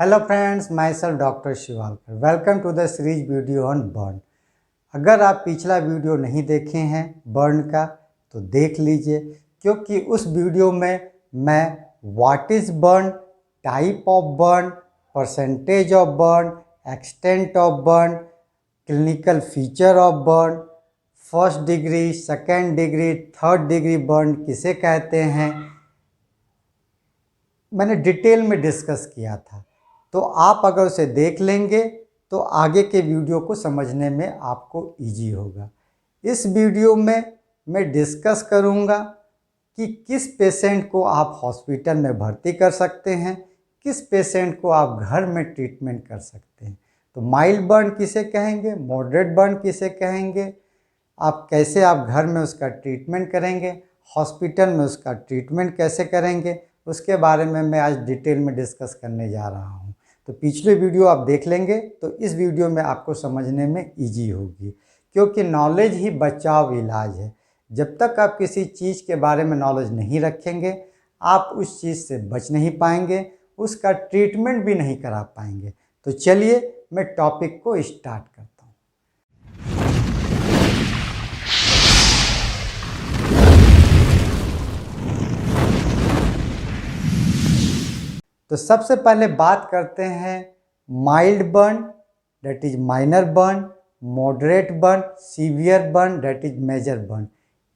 Hello friends, myself doctor Shivalkar. Welcome to the series video on burn. अगर आप पिछला video नहीं देखे हैं बर्न का तो देख लीजिए, क्योंकि उस वीडियो में मैं what is burn, type of burn, percentage of burn, extent of burn, clinical feature of burn, first degree, second degree, third degree burn किसे कहते हैं, मैंने डिटेल में डिस्कस किया था। तो आप अगर उसे देख लेंगे तो आगे के वीडियो को समझने में आपको इजी होगा। इस वीडियो में मैं डिस्कस करूंगा कि किस पेशेंट को आप हॉस्पिटल में भर्ती कर सकते हैं, किस पेशेंट को आप घर में ट्रीटमेंट कर सकते हैं। तो माइल्ड बर्न किसे कहेंगे, मॉडरेट बर्न किसे कहेंगे, आप कैसे आप घर में उसका ट्रीटमेंट करेंगे, हॉस्पिटल में उसका ट्रीटमेंट कैसे करेंगे, उसके बारे में मैं आज डिटेल में डिस्कस करने जा रहा हूँ। तो पिछले वीडियो आप देख लेंगे तो इस वीडियो में आपको समझने में इजी होगी, क्योंकि नॉलेज ही बचाव इलाज है। जब तक आप किसी चीज़ के बारे में नॉलेज नहीं रखेंगे आप उस चीज़ से बच नहीं पाएंगे, उसका ट्रीटमेंट भी नहीं करा पाएंगे। तो चलिए मैं टॉपिक को स्टार्ट करता हूँ। तो सबसे पहले बात करते हैं mild burn, that is minor burn, moderate burn, severe burn, that is major burn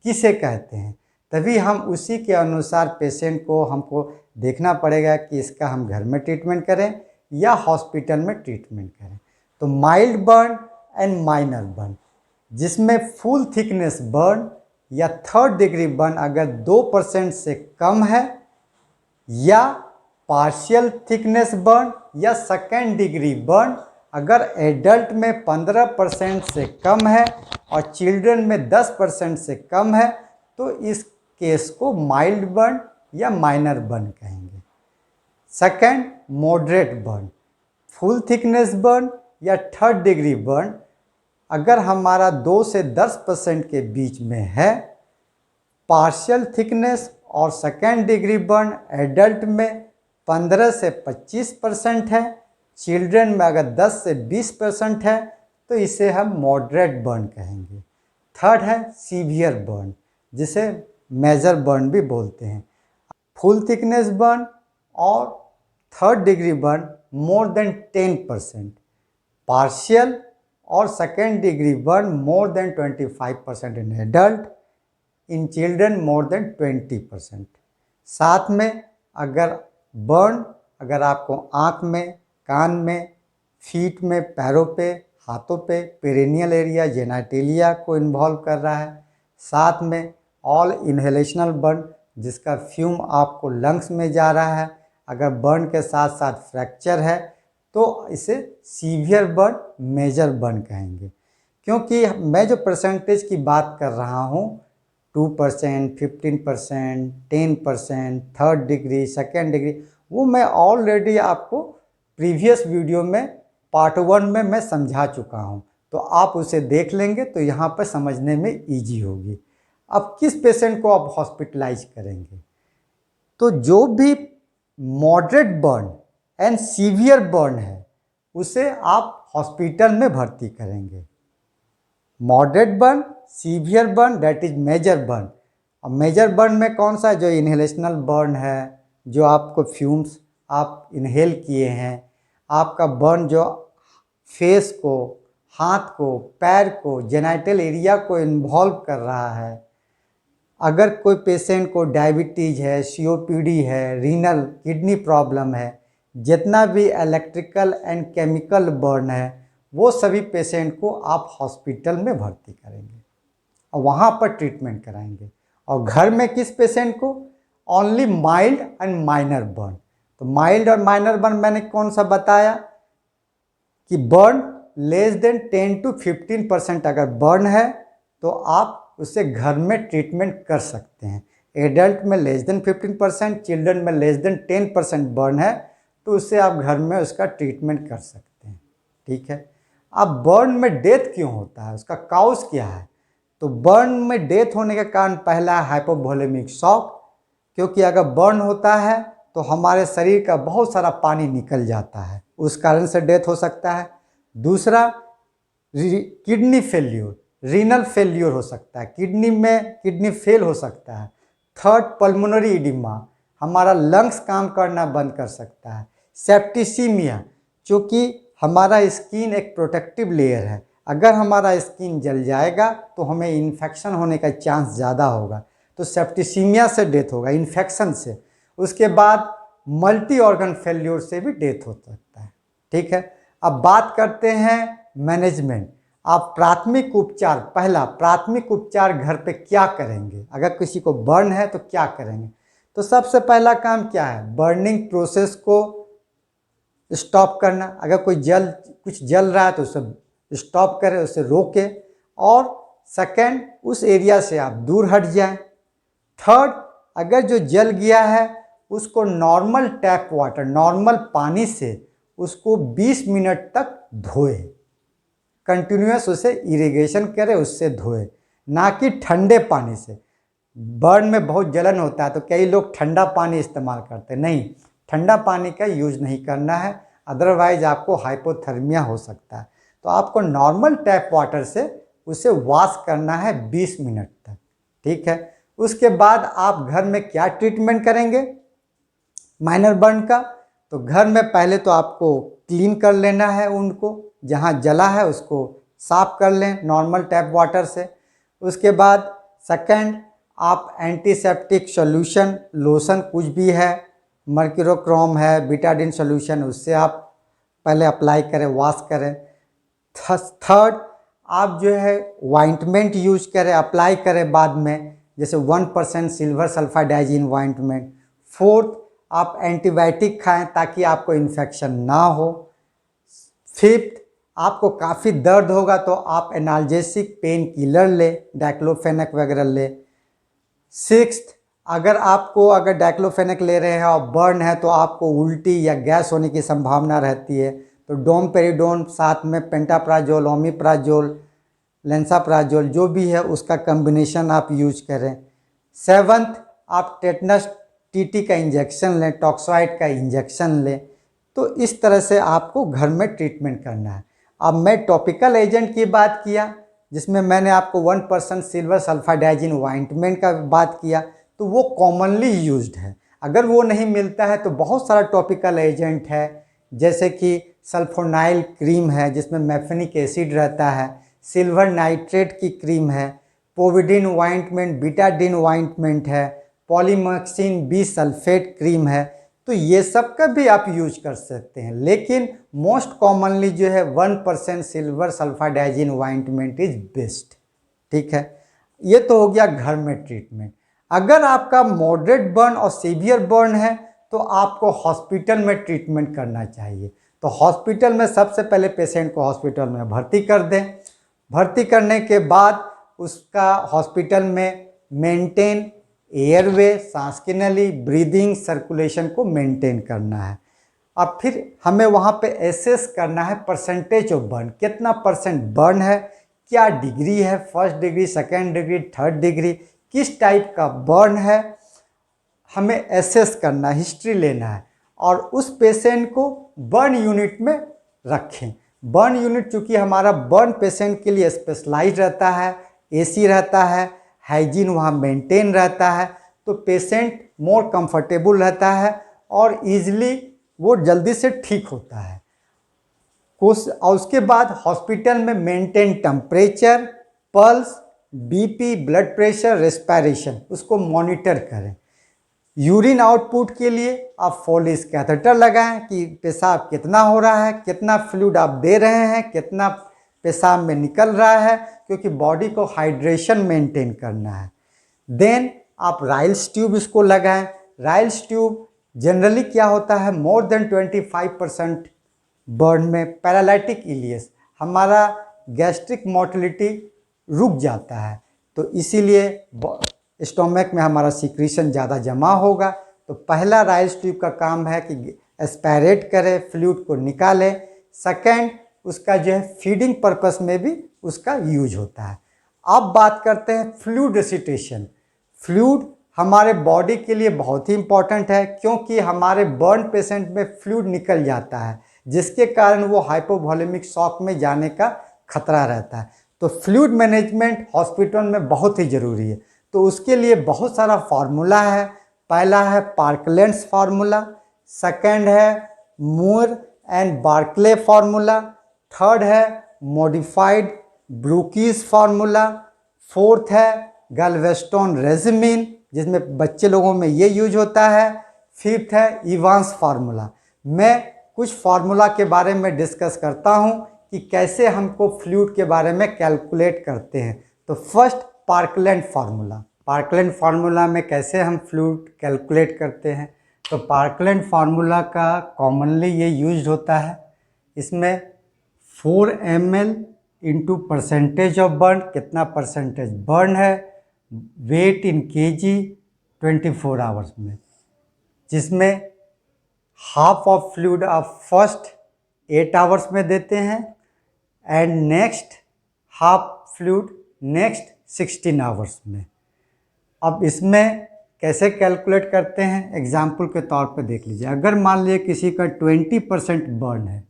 किसे कहते हैं। तभी हम उसी के अनुसार पेशेंट को हमको देखना पड़ेगा कि इसका हम घर में ट्रीटमेंट करें या हॉस्पिटल में ट्रीटमेंट करें। तो mild burn and minor burn, जिसमें फुल थिकनेस बर्न या थर्ड डिग्री बर्न अगर 2% से कम है, या पार्शियल थिकनेस बर्न या सेकेंड डिग्री बर्न अगर एडल्ट में 15% से कम है और चिल्ड्रन में 10% से कम है, तो इस केस को माइल्ड बर्न या माइनर बर्न कहेंगे। Second, moderate burn, full thickness burn या थर्ड डिग्री बर्न अगर हमारा 2 से 10% के बीच में है, पार्शियल थिकनेस और सेकेंड डिग्री बर्न एडल्ट में 15 से 25% है, चिल्ड्रन में अगर 10 से 20% है तो इसे हम मॉडरेट बर्न कहेंगे। थर्ड है सीवियर बर्न, जिसे मेजर बर्न भी बोलते हैं। फुल थिकनेस बर्न और third degree burn more than 10%, partial और second degree burn more than 25% in adult, in children more than 20%। साथ में अगर बर्न अगर आपको आँख में, कान में, फीट में, पैरों पे, हाथों पे, पेरिनियल एरिया, जेनाइटेलिया को इन्वॉल्व कर रहा है, साथ में ऑल इन्हेलेशनल बर्न जिसका फ्यूम आपको लंग्स में जा रहा है, अगर बर्न के साथ साथ फ्रैक्चर है तो इसे सीवियर बर्न, मेजर बर्न कहेंगे। क्योंकि मैं जो परसेंटेज की बात कर रहा हूँ 2%, 15%, 10%, थर्ड डिग्री, सेकेंड डिग्री, वो मैं ऑलरेडी आपको प्रीवियस वीडियो में पार्ट 1 में मैं समझा चुका हूँ। तो आप उसे देख लेंगे तो यहाँ पर समझने में इजी होगी। अब किस पेशेंट को आप हॉस्पिटलाइज करेंगे, तो जो भी moderate burn and severe burn है उसे आप हॉस्पिटल में भर्ती करेंगे। Moderate burn, severe burn, that is major burn. और मेजर बर्न में कौन सा, जो इन्हेलेशनल बर्न है, जो आपको फ्यूम्स आप इन्हेल किए हैं, आपका बर्न जो फेस को, हाथ को, पैर को, जेनाइटल एरिया को इन्वॉल्व कर रहा है। अगर कोई पेशेंट को डायबिटीज़ है, सीओपीडी है, रीनल किडनी प्रॉब्लम है, जितना भी इलेक्ट्रिकल एंड केमिकल बर्न है, वो सभी पेशेंट को आप हॉस्पिटल में भर्ती करेंगे और वहाँ पर ट्रीटमेंट कराएंगे। और घर में किस पेशेंट को, only mild and minor burn. तो माइल्ड और माइनर बर्न मैंने कौन सा बताया कि बर्न लेस देन 10 to 15% अगर बर्न है तो आप उसे घर में ट्रीटमेंट कर सकते हैं। एडल्ट में लेस देन 15%, चिल्ड्रन में लेस देन 10% बर्न है तो उससे आप घर में उसका ट्रीटमेंट कर सकते हैं। ठीक है। अब बर्न में डेथ क्यों होता है, उसका काउज क्या है। तो बर्न में डेथ होने का कारण पहला है हाइपोवोलेमिक शॉक, क्योंकि अगर बर्न होता है तो हमारे शरीर का बहुत सारा पानी निकल जाता है, उस कारण से डेथ हो सकता है। दूसरा, किडनी फेल्यूर, रीनल फेल्यूर हो सकता है, किडनी फेल हो सकता है। थर्ड, पल्मोनरी इडिमा, हमारा लंग्स काम करना बंद कर सकता है। सेप्टिसीमिया, चूँकि हमारा स्किन एक प्रोटेक्टिव लेयर है, अगर हमारा स्किन जल जाएगा तो हमें इन्फेक्शन होने का चांस ज़्यादा होगा, तो सेप्टिसीमिया से डेथ होगा, इन्फेक्शन से। उसके बाद मल्टी ऑर्गन फेल्यूर से भी डेथ हो सकता है। ठीक है, अब बात करते हैं मैनेजमेंट। आप प्राथमिक उपचार, पहला प्राथमिक उपचार घर पे क्या करेंगे, अगर किसी को बर्न है तो क्या करेंगे? तो सबसे पहला काम क्या है? बर्निंग प्रोसेस को स्टॉप करना। अगर कुछ जल रहा है तो उसे स्टॉप करें, उसे रोके, और सेकंड, उस एरिया से आप दूर हट जाएं। थर्ड, अगर जो जल गया है उसको नॉर्मल टैप वाटर, नॉर्मल पानी से उसको 20 मिनट तक धोए, कंटिन्यूस उसे इरिगेशन करें, उससे धोए, ना कि ठंडे पानी से। बर्न में बहुत जलन होता है तो कई लोग ठंडा पानी इस्तेमाल करते हैं, नहीं, ठंडा पानी का यूज नहीं करना है, अदरवाइज आपको हाइपोथर्मिया हो सकता है। तो आपको नॉर्मल टैप वाटर से उसे वॉश करना है 20 मिनट तक। ठीक है, उसके बाद आप घर में क्या ट्रीटमेंट करेंगे माइनर बर्न का? तो घर में पहले तो आपको क्लीन कर लेना है, उनको जहाँ जला है उसको साफ कर लें नॉर्मल टैप वाटर से। उसके बाद सेकंड, आप एंटीसेप्टिक सॉल्यूशन, लोशन कुछ भी है, मर्क्यूरोक्रोम है, बीटाडिन सॉल्यूशन, उससे आप पहले अप्लाई करें, वॉश करें। थर्ड, आप जो है ऑइंटमेंट यूज करें, अप्लाई करें बाद में, जैसे 1% सिल्वर सल्फाडाइजिन ऑइंटमेंट। फोर्थ, आप एंटीबायोटिक खाएं ताकि आपको इन्फेक्शन ना हो। फिफ्थ, आपको काफ़ी दर्द होगा तो आप एनाल्जेसिक पेन किलर ले, डाइक्लोफेनेक वगैरह ले। सिक्स्थ, अगर डाइक्लोफेनेक ले रहे हैं और बर्न है तो आपको उल्टी या गैस होने की संभावना रहती है, तो डोमपेरिडोन साथ में पेंटाप्राजोल, ओमिप्राजोल, लेंसाप्राजोल जो भी है उसका कम्बिनेशन आप यूज करें। सेवंथ, आप टेटनस टीटी का इंजेक्शन लें, टॉक्साइड का इंजेक्शन लें। तो इस तरह से आपको घर में ट्रीटमेंट करना है। अब मैं टॉपिकल एजेंट की बात किया, जिसमें मैंने आपको 1% सिल्वर सल्फाडाइजिन ऑइंटमेंट का बात किया, तो वो कॉमनली यूज्ड है। अगर वो नहीं मिलता है तो बहुत सारा टॉपिकल एजेंट है, जैसे कि सल्फोनाइल क्रीम है जिसमें मैफेनिक एसिड रहता है, सिल्वर नाइट्रेट की क्रीम है, पोविडिन ऑइंटमेंट, बीटाडिन ऑइंटमेंट है, पॉलीमैक्सिन बी सल्फेट क्रीम है। तो ये सब का भी आप यूज कर सकते हैं, लेकिन मोस्ट कॉमनली जो है 1% सिल्वर सल्फाडाइजिन ऑइंटमेंट इज बेस्ट। ठीक है, ये तो हो गया घर में ट्रीटमेंट। अगर आपका मॉडरेट बर्न और सीवियर बर्न है तो आपको हॉस्पिटल में ट्रीटमेंट करना चाहिए। तो हॉस्पिटल में सबसे पहले पेशेंट को हॉस्पिटल में भर्ती कर दें। भर्ती करने के बाद उसका हॉस्पिटल में मेंटेन एयरवे, सांस की नली, ब्रीदिंग, सर्कुलेशन को मेंटेन करना है। अब फिर हमें वहाँ पे एसेस करना है परसेंटेज ऑफ बर्न, कितना परसेंट बर्न है, क्या डिग्री है, first degree, second degree, third degree, किस टाइप का बर्न है, हमें एसेस करना, हिस्ट्री लेना है, और उस पेशेंट को बर्न यूनिट में रखें। बर्न यूनिट चूँकि हमारा बर्न पेशेंट के लिए स्पेशलाइज रहता है, एसी रहता है, हाइजीन वहाँ मेंटेन रहता है, तो पेशेंट मोर कंफर्टेबल रहता है और ईजिली वो जल्दी से ठीक होता है। और उसके बाद हॉस्पिटल में maintain temperature, pulse, BP, blood pressure, respiration, उसको मॉनिटर करें। यूरिन आउटपुट के लिए आप फोलिस कैथेटर लगाएं कि पेशाब कितना हो रहा है, कितना फ्लूइड आप दे रहे हैं, कितना पेशाब में निकल रहा है, क्योंकि बॉडी को हाइड्रेशन मेंटेन करना है। देन आप राइल्स ट्यूब इसको लगाएं। राइल्स ट्यूब जनरली क्या होता है, मोर देन 25% बर्न में पैरालाइटिक इलियस, हमारा गैस्ट्रिक मोटिलिटी रुक जाता है, तो इसीलिए स्टोमक में हमारा सिक्रीशन ज़्यादा जमा होगा। तो पहला राइल्स ट्यूब का काम है कि एस्पायरेट करे, फ्लूइड को निकाले। सेकेंड, उसका जो है फीडिंग पर्पस में भी उसका यूज होता है। अब बात करते हैं फ्लूइड रेसिटेशन। फ्लूइड हमारे बॉडी के लिए बहुत ही इम्पॉर्टेंट है, क्योंकि हमारे बर्न पेशेंट में फ्लूइड निकल जाता है, जिसके कारण वो हाइपोवॉलेमिक शॉक में जाने का खतरा रहता है। तो फ्लूइड मैनेजमेंट हॉस्पिटल में बहुत ही ज़रूरी है। तो उसके लिए बहुत सारा फार्मूला है। पहला है पार्कलेंट्स फार्मूला, सेकंड है मूर एंड बार्कले फार्मूला, थर्ड है मॉडिफाइड ब्रूकीज फार्मूला, फोर्थ है गैल्वेस्टोन रेजिमिन, जिसमें बच्चे लोगों में ये यूज होता है, फिफ्थ है इवांस फार्मूला। मैं कुछ फार्मूला के बारे में डिस्कस करता हूँ कि कैसे हमको फ्लूइड के बारे में कैलकुलेट करते हैं। तो फर्स्ट पार्कलेंट फार्मूला। पार्कलेंट फार्मूला में कैसे हम फ्लूइड कैलकुलेट करते हैं, तो पार्कलेंट फार्मूला का कॉमनली ये यूज होता है। इसमें 4 ml into percentage of burn, कितना परसेंटेज बर्न है, वेट इन केजी 24 आवर्स में, जिसमें हाफ ऑफ फ्लूइड आप फर्स्ट 8 आवर्स में देते हैं and next half fluid next 16 hours में। अब इसमें कैसे कैलकुलेट करते हैं, एग्जाम्पल के तौर पे देख लीजिए। अगर मान लीजिए किसी का 20% बर्न है,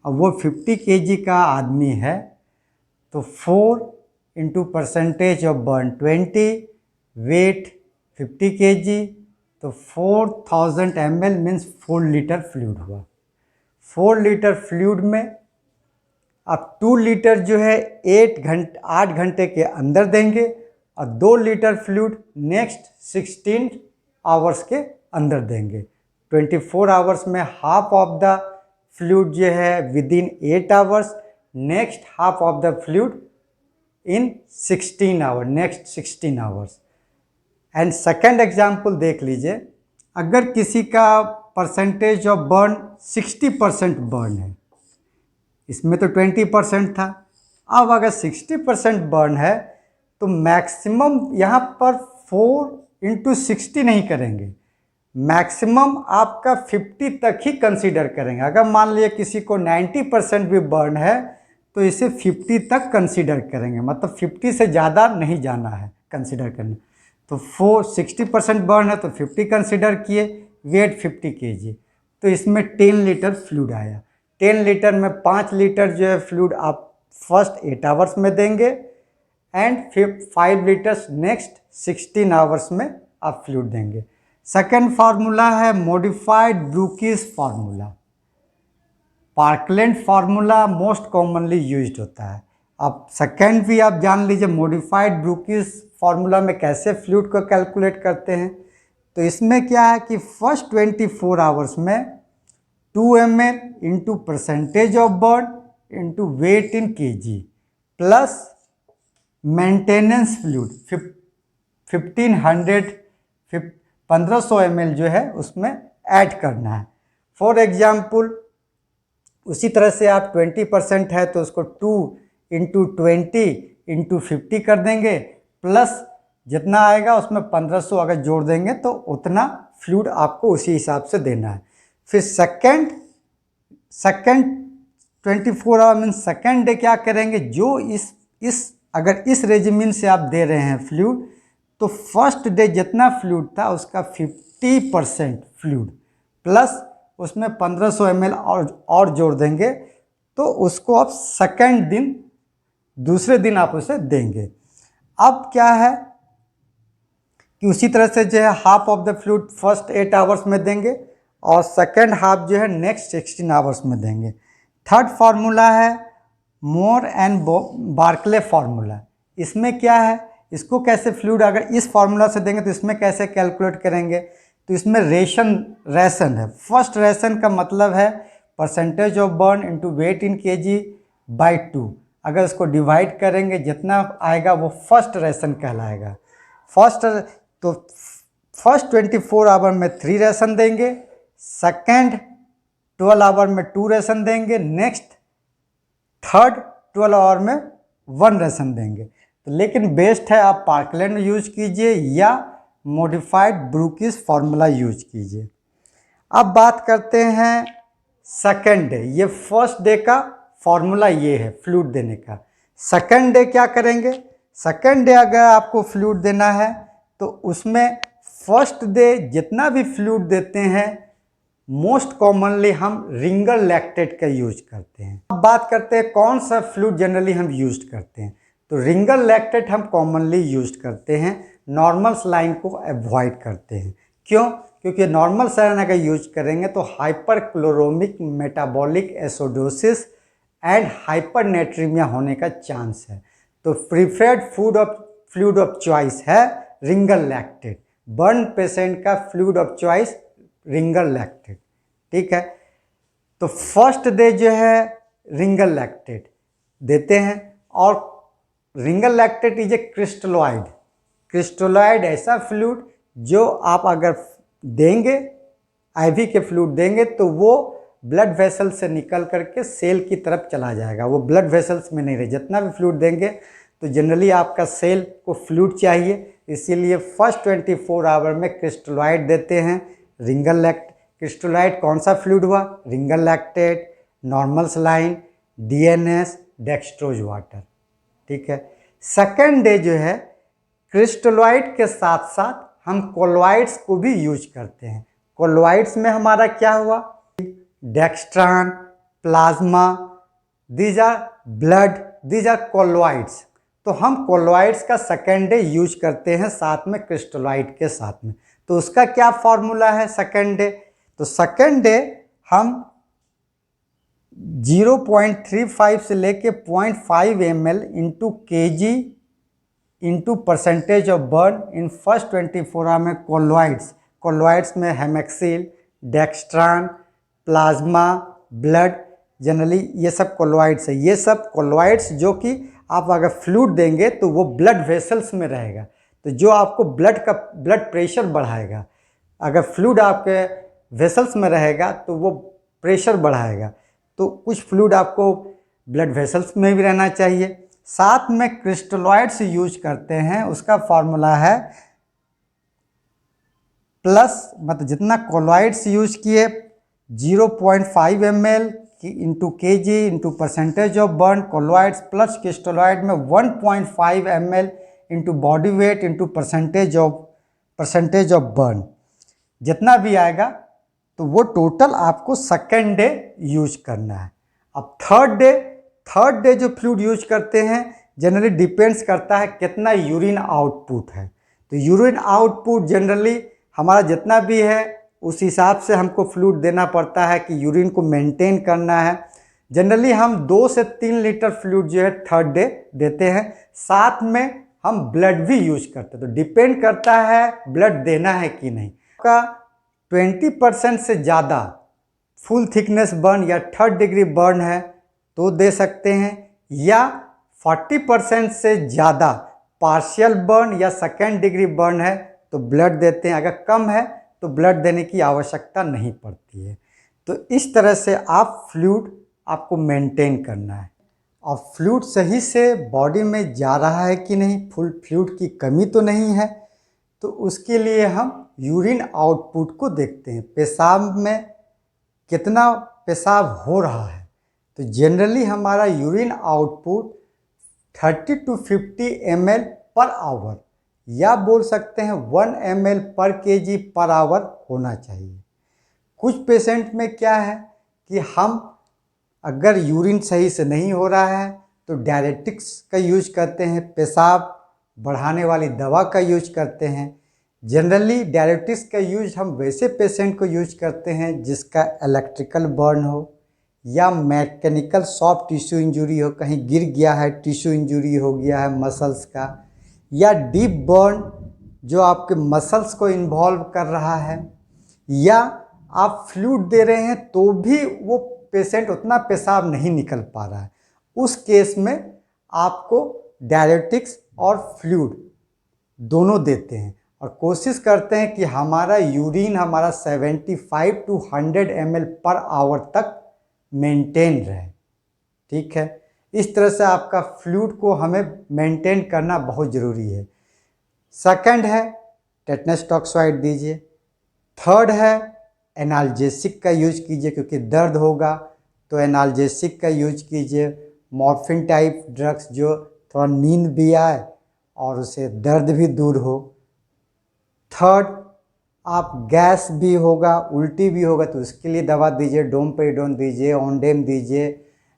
अब वो 50 kg का आदमी है, तो 4 into percentage of burn 20, weight 50 kg, तो 4000 ml मीन्स 4 लीटर फ्लूइड हुआ। 4 लीटर फ्लूइड में अब 2 लीटर जो है 8 घंटे के अंदर देंगे और 2 लीटर फ्लूइड नेक्स्ट 16 आवर्स के अंदर देंगे। 24 आवर्स में हाफ ऑफ द फ्लूइड जो है within 8 hours, next half of the fluid in 16 hour, next 16 hours. And second example देख लीजिए। अगर किसी का परसेंटेज ऑफ बर्न 60% बर्न है, इसमें तो 20% था, अब अगर 60% बर्न है तो मैक्सिमम यहाँ पर 4 इंटू 60 नहीं करेंगे, मैक्सिमम आपका 50 तक ही कंसीडर करेंगे। अगर मान लीजिए किसी को 90% भी बर्न है तो इसे 50 तक कंसीडर करेंगे, मतलब 50 से ज़्यादा नहीं जाना है कंसीडर करने। तो 60% बर्न है तो 50 कंसीडर किए, वेट 50 kg, तो इसमें 10 लीटर फ्लूइड आया। 10 लीटर में 5 लीटर जो है फ्लूइड आप फर्स्ट 8 आवर्स में देंगे एंड फिर 5 लीटर्स नेक्स्ट 16 आवर्स में आप फ्लूइड देंगे। सेकेंड फार्मूला है modified Brooke's formula. Parkland formula most commonly used होता है। अब सेकेंड भी आप जान लीजिए, मॉडिफाइड ब्रूकीज फार्मूला में कैसे फ्लूइड को कैलकुलेट करते हैं। तो इसमें क्या है कि फर्स्ट 24 आवर्स में 2 ml into percentage of burn into weight in KG plus maintenance fluid 1500 ml जो है उसमें ऐड करना है। फॉर एग्जाम्पल उसी तरह से आप 20% है तो उसको 2 इंटू 20 इंटू 50 कर देंगे, प्लस जितना आएगा उसमें 1500 अगर जोड़ देंगे तो उतना फ्लूइड आपको उसी हिसाब से देना है। फिर second 24 hour means second day क्या करेंगे, जो अगर इस रेजिमिन से आप दे रहे हैं फ्लूइड, तो फर्स्ट डे जितना फ्लूइड था उसका 50% फ्लूइड प्लस उसमें 1500 ml और जोड़ देंगे, तो उसको आप सेकंड दिन दूसरे दिन आप उसे देंगे। अब क्या है कि उसी तरह से जो है half of the fluid first 8 hours में देंगे और सेकंड हाफ जो है नेक्स्ट 16 आवर्स में देंगे। थर्ड फार्मूला है मोर एंड बार्कले फार्मूला। इसमें क्या है, इसको कैसे फ्लूइड अगर इस फार्मूला से देंगे तो इसमें कैसे कैलकुलेट करेंगे, तो इसमें रेशन है। फर्स्ट रेशन का मतलब है percentage of burn into weight in KG by 2। अगर इसको डिवाइड करेंगे जितना आएगा वो फर्स्ट रेशन कहलाएगा। फर्स्ट 24 आवर में 3 रेशन देंगे, सेकेंड 12 आवर में 2 रेशन देंगे, नेक्स्ट थर्ड 12 आवर में 1 रेशन देंगे। तो लेकिन बेस्ट है आप पार्कलेंट यूज कीजिए या मॉडिफाइड ब्रूकीज फार्मूला यूज कीजिए। अब बात करते हैं सेकेंड डे। ये फर्स्ट डे का फार्मूला ये है फ्लूइड देने का। सेकेंड डे क्या करेंगे, सेकेंड डे अगर आपको फ्लूइड देना है तो उसमें फर्स्ट डे जितना भी फ्लूइड देते हैं मोस्ट कॉमनली हम रिंगर लैक्टेट का यूज करते हैं। अब बात करते हैं कौन सा फ्लूइड जनरली हम यूज करते हैं। तो रिंगर लैक्टेट हम कॉमनली यूज करते हैं, नॉर्मल सलाइन को अवॉइड करते हैं। क्यों? क्योंकि नॉर्मल सलाइन अगर यूज करेंगे तो hyperchloremic metabolic acidosis and hypernatremia होने का चांस है। तो प्रीफर्ड फ्लूइड ऑफ चॉइस है रिंगर लैक्टेट। बर्न पेशेंट का fluid of choice Ringer lactate. ठीक है, तो फर्स्ट डे जो है रिंगर लैक्टेट देते हैं। और Ringer lactate is a crystalloid. Crystalloid ऐसा फ्लूइड जो आप अगर देंगे, आईवी के फ्लूइड देंगे तो वो ब्लड वेसल से निकल करके सेल की तरफ चला जाएगा, वो ब्लड वेसल्स में नहीं रहे। जितना भी फ्लूइड देंगे तो जनरली आपका सेल को फ्लूइड चाहिए, इसीलिए फर्स्ट 24 आवर में क्रिस्टलॉइड देते हैं। रिंगर लैक्टेट क्रिस्टलॉइड कौन सा फ्लूइड हुआ? Ringer lactate, normal saline, DNS, dextrose water. ठीक है, सेकेंड डे जो है क्रिस्टलॉइड के साथ साथ हम कोलॉइड्स को भी यूज करते हैं। कोलॉइड्स में हमारा क्या हुआ? Dextran, plasma, these are blood, these are colloids. तो हम कोलॉइड्स का सेकेंड डे यूज करते हैं साथ में क्रिस्टलॉइड के साथ में। तो उसका क्या फॉर्मूला है सेकेंड डे? तो सेकेंड डे हम 0.35 से लेके 0.5 ml into kg into percentage of burn in first 24 hour में कोलॉइड्स में haemaccel, dextran, plasma, blood, generally ये सब कोलॉइड्स है। ये सब कोलॉइड्स जो कि आप अगर फ्लूइड देंगे तो वो ब्लड वेसल्स में रहेगा, तो जो आपको ब्लड प्रेशर बढ़ाएगा। अगर फ्लूइड आपके वेसल्स में रहेगा तो वो प्रेशर बढ़ाएगा। तो कुछ फ्लूइड आपको ब्लड वेसल्स में भी रहना चाहिए। साथ में क्रिस्टलॉइड्स यूज करते हैं, उसका फॉर्मूला है प्लस, मतलब जितना कोलॉइड्स यूज किए 0.5 ml into kg into percentage of burn colloids plus crystalloid में 1.5 ml into body weight into percentage of burn, जितना भी आएगा तो वो टोटल आपको सेकेंड डे यूज करना है। अब थर्ड डे जो फ्लूइड यूज करते हैं जनरली डिपेंड्स करता है कितना यूरिन आउटपुट है। तो यूरिन आउटपुट जनरली हमारा जितना भी है उस हिसाब से हमको फ्लूइड देना पड़ता है कि यूरिन को मेंटेन करना है। जनरली हम 2 से 3 लीटर फ्लूइड जो है थर्ड डे देते हैं। साथ में हम ब्लड भी यूज करते हैं, तो डिपेंड करता है ब्लड देना है कि नहीं। का 20% से ज़्यादा फुल थिकनेस बर्न या 3rd डिग्री बर्न है तो दे सकते हैं, या 40% से ज़्यादा पार्शियल बर्न या 2nd डिग्री बर्न है तो ब्लड देते हैं। अगर कम है तो ब्लड देने की आवश्यकता नहीं पड़ती है। तो इस तरह से आप फ्लूइड आपको मेंटेन करना है। और फ्लूइड सही से बॉडी में जा रहा है कि नहीं, फुल फ्लूइड की कमी तो नहीं है, तो उसके लिए हम यूरिन आउटपुट को देखते हैं। पेशाब में कितना पेशाब हो रहा है, तो जनरली हमारा urine output 30 to 50 ml per hour, या बोल सकते हैं 1 ml पर kg पर आवर होना चाहिए। कुछ पेशेंट में क्या है कि हम अगर यूरिन सही से नहीं हो रहा है तो डायरेटिक्स का यूज करते हैं, पेशाब बढ़ाने वाली दवा का यूज करते हैं। जनरली डायरेटिक्स का यूज हम वैसे पेशेंट को यूज करते हैं जिसका इलेक्ट्रिकल बर्न हो या मैकेनिकल सॉफ्ट टिश्यू इंजरी हो, कहीं गिर गया है, टिश्यू इंजरी हो गया है मसल्स का, या डीप बर्न जो आपके मसल्स को इन्वॉल्व कर रहा है, या आप फ्लूइड दे रहे हैं तो भी वो पेशेंट उतना पेशाब नहीं निकल पा रहा है। उस केस में आपको डायरेटिक्स और फ्लूइड दोनों देते हैं और कोशिश करते हैं कि हमारा urine 75 to 100 ml per hour तक मेंटेन रहे। ठीक है, इस तरह से आपका फ्लूइड को हमें मेंटेन करना बहुत ज़रूरी है। सेकंड है टेटनस टॉक्साइड दीजिए। थर्ड है एनाल्जेसिक का यूज कीजिए, क्योंकि दर्द होगा तो एनाल्जेसिक का यूज कीजिए। मॉर्फिन टाइप ड्रग्स जो थोड़ा नींद भी आए और उसे दर्द भी दूर हो। थर्ड आप गैस भी होगा, उल्टी भी होगा, तो उसके लिए दवा दीजिए, डोमपेरिडोन दीजिए, ऑनडेम दीजिए,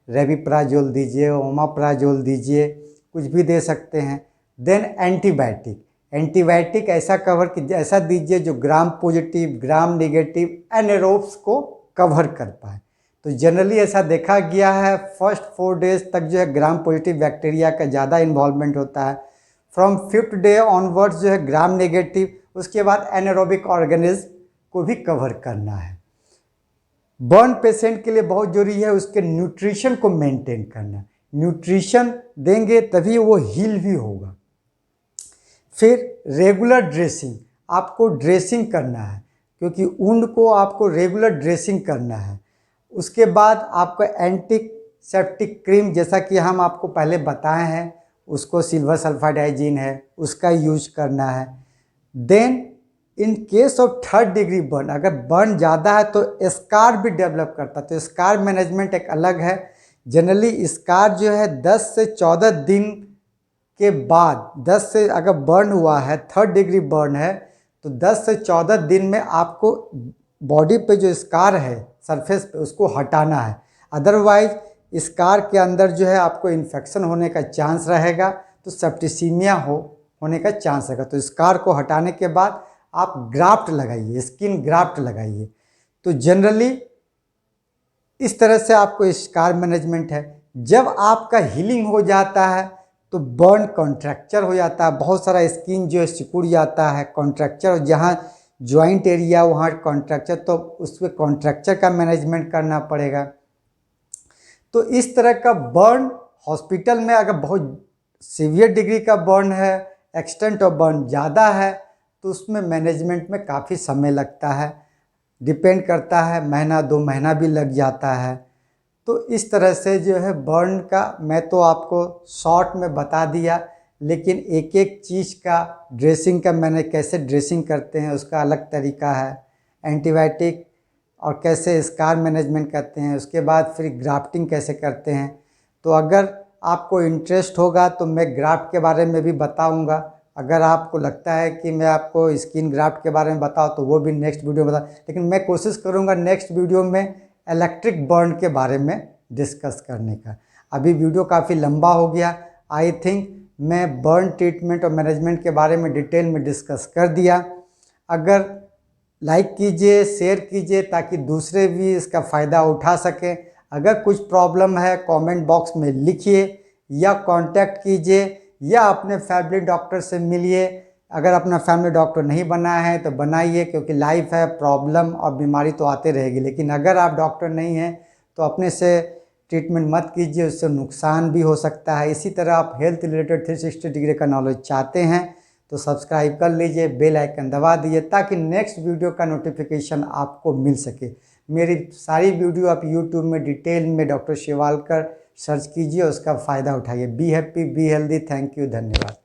रेविप्राजोल दीजिए, ओमाप्राजोल दीजिए, कुछ भी दे सकते हैं। देन एंटीबायोटिक, एंटीबायोटिक ऐसा कवर कि ऐसा दीजिए जो ग्राम पॉजिटिव, ग्राम नेगेटिव एनेरोब्स को कवर कर पाए। तो जनरली ऐसा देखा गया है फर्स्ट 4 डेज तक जो है ग्राम पॉजिटिव बैक्टीरिया का ज़्यादा इन्वॉल्वमेंट होता है। फ्रॉम 5th डे ऑनवर्ड्स जो है ग्राम नेगेटिव, उसके बाद एनारोबिक ऑर्गेनिज्म को भी कवर करना है। बर्न पेशेंट के लिए बहुत जरूरी है उसके न्यूट्रिशन को मेंटेन करना। न्यूट्रिशन देंगे तभी वो हील भी होगा। फिर रेगुलर ड्रेसिंग, आपको ड्रेसिंग करना है क्योंकि वुंड को आपको रेगुलर ड्रेसिंग करना है। उसके बाद आपको एंटीसेप्टिक क्रीम, जैसा कि हम आपको पहले बताए हैं, उसको सिल्वर सल्फाइड हाइजीन है उसका यूज करना है। Then in case of 3rd degree burn, अगर बर्न ज़्यादा है तो स्कार भी डेवलप करता है, तो स्कार मैनेजमेंट एक अलग है। जनरली स्कार जो है 10 से 14 दिन के बाद, 10 से अगर बर्न हुआ है, 3rd डिग्री बर्न है, तो 10 से 14 दिन में आपको बॉडी पे जो स्कार है सरफेस पे उसको हटाना है। अदरवाइज स्कार के अंदर जो है आपको इन्फेक्शन होने का चांस रहेगा, तो सेप्टिसीमिया होने का चांस रहेगा। तो स्कार को हटाने के बाद आप ग्राफ्ट लगाइए, स्किन ग्राफ्ट लगाइए। तो जनरली इस तरह से आपको स्कार मैनेजमेंट है। जब आपका हीलिंग हो जाता है तो बर्न कॉन्ट्रैक्चर हो जाता है, बहुत सारा स्किन जो है सिकुड़ जाता है, कॉन्ट्रैक्चर, जहाँ जॉइंट एरिया वहाँ कॉन्ट्रैक्चर, तो उसमें कॉन्ट्रैक्चर का मैनेजमेंट करना पड़ेगा। तो इस तरह का बर्न हॉस्पिटल में अगर बहुत सीवियर डिग्री का बर्न है, एक्सटेंट ऑफ बर्न ज़्यादा है, तो उसमें मैनेजमेंट में काफ़ी समय लगता है, डिपेंड करता है, महीना 2 महीना भी लग जाता है। तो इस तरह से जो है बर्न का मैं तो आपको शॉर्ट में बता दिया, लेकिन एक एक चीज़ का ड्रेसिंग का मैंने कैसे ड्रेसिंग करते हैं उसका अलग तरीका है, एंटीबायोटिक और कैसे स्कार मैनेजमेंट करते हैं, उसके बाद फिर ग्राफ्टिंग कैसे करते हैं। तो अगर आपको इंटरेस्ट होगा तो मैं ग्राफ्ट के बारे में भी बताऊंगा। अगर आपको लगता है कि मैं आपको स्किन ग्राफ्ट के बारे में बताऊं तो वो भी नेक्स्ट वीडियो में बता, लेकिन मैं कोशिश करूंगा नेक्स्ट वीडियो में इलेक्ट्रिक बर्न के बारे में डिस्कस करने का। अभी वीडियो काफ़ी लंबा हो गया, आई थिंक मैं बर्न ट्रीटमेंट और मैनेजमेंट के बारे में डिटेल में डिस्कस कर दिया। अगर लाइक कीजिए, शेयर कीजिए ताकि दूसरे भी इसका फ़ायदा उठा सकें। अगर कुछ प्रॉब्लम है कमेंट बॉक्स में लिखिए या कांटेक्ट कीजिए या अपने फैमिली डॉक्टर से मिलिए। अगर अपना फैमिली डॉक्टर नहीं बना है तो बनाइए, क्योंकि लाइफ है, प्रॉब्लम और बीमारी तो आते रहेगी। लेकिन अगर आप डॉक्टर नहीं हैं तो अपने से ट्रीटमेंट मत कीजिए, उससे नुकसान भी हो सकता है। इसी तरह आप हेल्थ रिलेटेड 360 डिग्री का नॉलेज चाहते हैं तो सब्सक्राइब कर लीजिए, बेल आइकन दबा दीजिए ताकि नेक्स्ट वीडियो का नोटिफिकेशन आपको मिल सके। मेरी सारी वीडियो आप यूट्यूब में डिटेल में डॉक्टर शिवालकर सर्च कीजिए, उसका फ़ायदा उठाइए। Be happy, be healthy. Thank you, धन्यवाद।